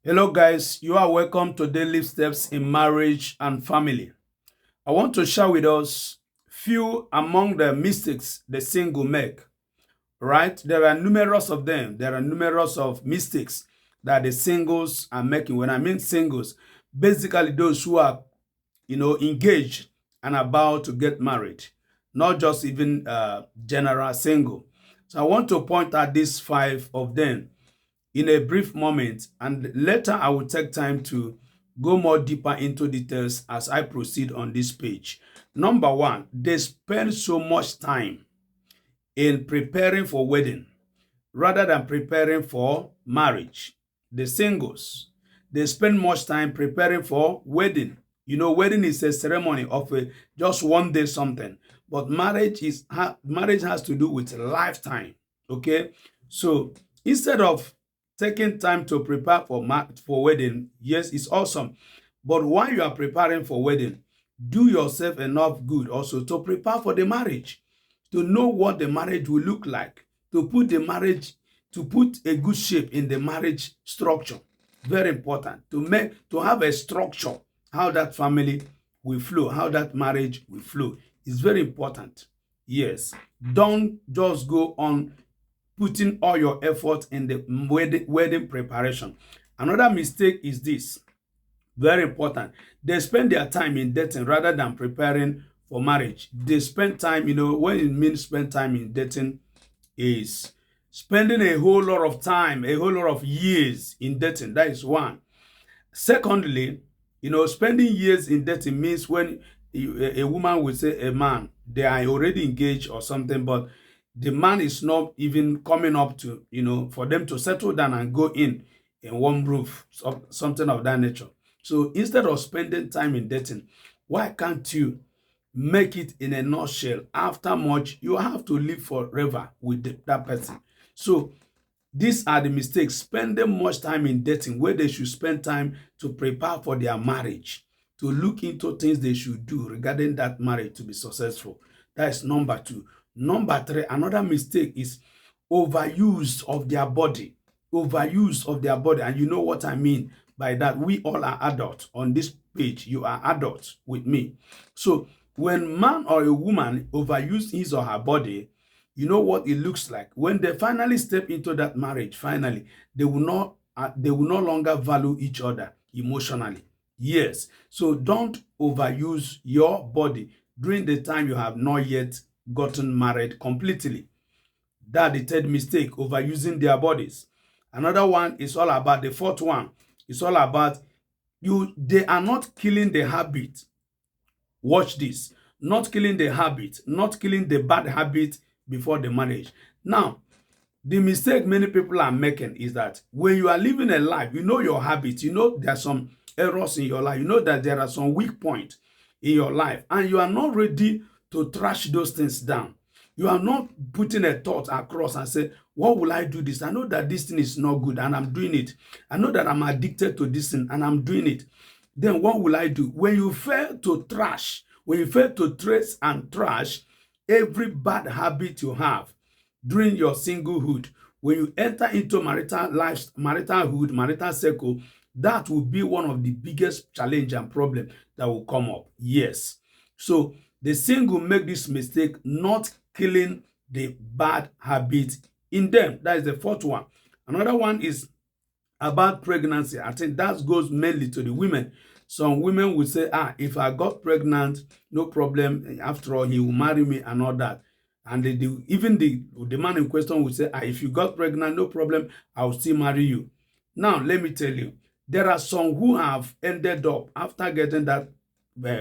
Hello, guys. You are welcome to Daily Steps in Marriage and Family. I want to share with us few among the mistakes the single make. Right? There are numerous of them. There are numerous of mistakes that the singles are making. When I mean singles, basically those who are, engaged and about to get married, not just even general single. So I want to point out these five of them in a brief moment, and later I will take time to go more deeper into details as I proceed on this page. Number one, they spend so much time in preparing for wedding rather than preparing for marriage. The singles, they spend much time preparing for wedding. Wedding is a ceremony of just one day something, but marriage has to do with a lifetime. Okay, so instead of taking time to prepare for wedding, yes, it's awesome, but while you are preparing for wedding, do yourself enough good also to prepare for the marriage, to know what the marriage will look like, to put a good shape in the marriage structure. Very important to have a structure, how that family will flow, how that marriage will flow. Is very important. Yes. Don't just go on putting all your effort in the wedding preparation. Another mistake is this. Very important. They spend their time in dating rather than preparing for marriage. They spend time, when it means spend time in dating is spending a whole lot of time, a whole lot of years in dating. That is one. Secondly, spending years in dating means when a woman will say a man, they are already engaged or something, but the man is not even coming up to, for them to settle down and go in one roof, something of that nature. So instead of spending time in dating, why can't you make it in a nutshell? After much, you have to live forever with that person. So these are the mistakes. Spending much time in dating where they should spend time to prepare for their marriage, to look into things they should do regarding that marriage to be successful. That is number two. Number three, another mistake is overuse of their body. Overuse of their body. And you know what I mean by that. We all are adults on this page. You are adults with me. So when man or a woman overuse his or her body, you know what it looks like when they finally step into that marriage. Finally, they will no longer value each other emotionally. Yes, so don't overuse your body during the time you have not yet gotten married completely. That's the third mistake, overusing their bodies. Another one is all about the fourth one. It's all about they are not killing the habit. Watch this. Not killing the habit, not killing the bad habit before the marriage. Now, the mistake many people are making is that when you are living a life, you know your habits, you know there are some errors in your life, you know that there are some weak points in your life, and you are not ready to trash those things down. You are not putting a thought across and say, what will I do this? I know that this thing is not good and I'm doing it. I know that I'm addicted to this thing and I'm doing it. Then what will I do? When you fail to trash, when you fail to trace and trash every bad habit you have during your singlehood, when you enter into marital life, marital circle, that will be one of the biggest challenge and problem that will come up. Yes. So the single make this mistake, not killing the bad habit in them. That is the fourth one. Another one is about pregnancy. I think that goes mainly to the women. Some women will say, if I got pregnant, no problem. After all, he will marry me and all that. And even the man in question will say, if you got pregnant, no problem, I will still marry you. Now, let me tell you, there are some who have ended up after getting that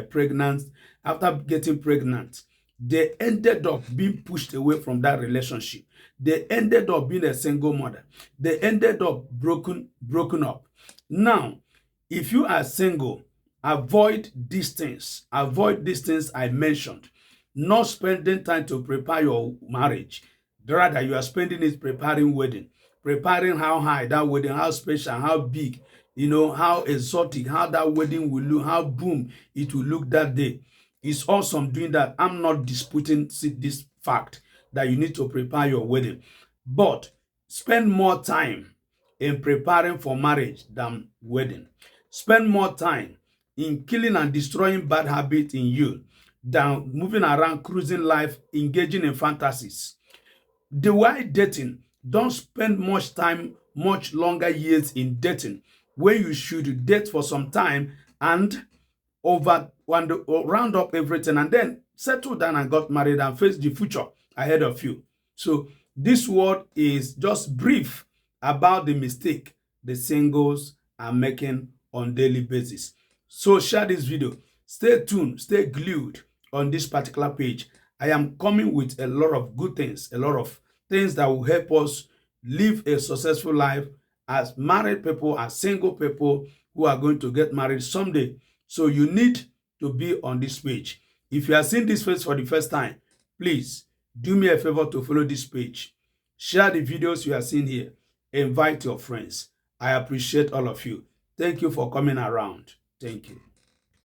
pregnant, after getting pregnant, they ended up being pushed away from that relationship. They ended up being a single mother. They ended up broken up. Now, if you are single, avoid these things. Avoid these things I mentioned. Not spending time to prepare your marriage. Rather, you are spending it preparing wedding. Preparing how high that wedding, how special, how big, how exotic, how that wedding will look, how boom it will look that day. It's awesome doing that. I'm not disputing this fact that you need to prepare your wedding. But spend more time in preparing for marriage than wedding. Spend more time in killing and destroying bad habits in you than moving around cruising life, engaging in fantasies. The while dating, don't spend much time, much longer years in dating when you should date for some time and round up everything and then settle down and got married and face the future ahead of you. So this word is just brief about the mistake the singles are making on daily basis. So share this video. Stay tuned, stay glued on this particular page. I am coming with a lot of good things, a lot of things that will help us live a successful life as married people, as single people who are going to get married someday. So you need to be on this page. If you are seeing this page for the first time, please do me a favor to follow this page. Share the videos you are seeing here. Invite your friends. I appreciate all of you. Thank you for coming around. Thank you.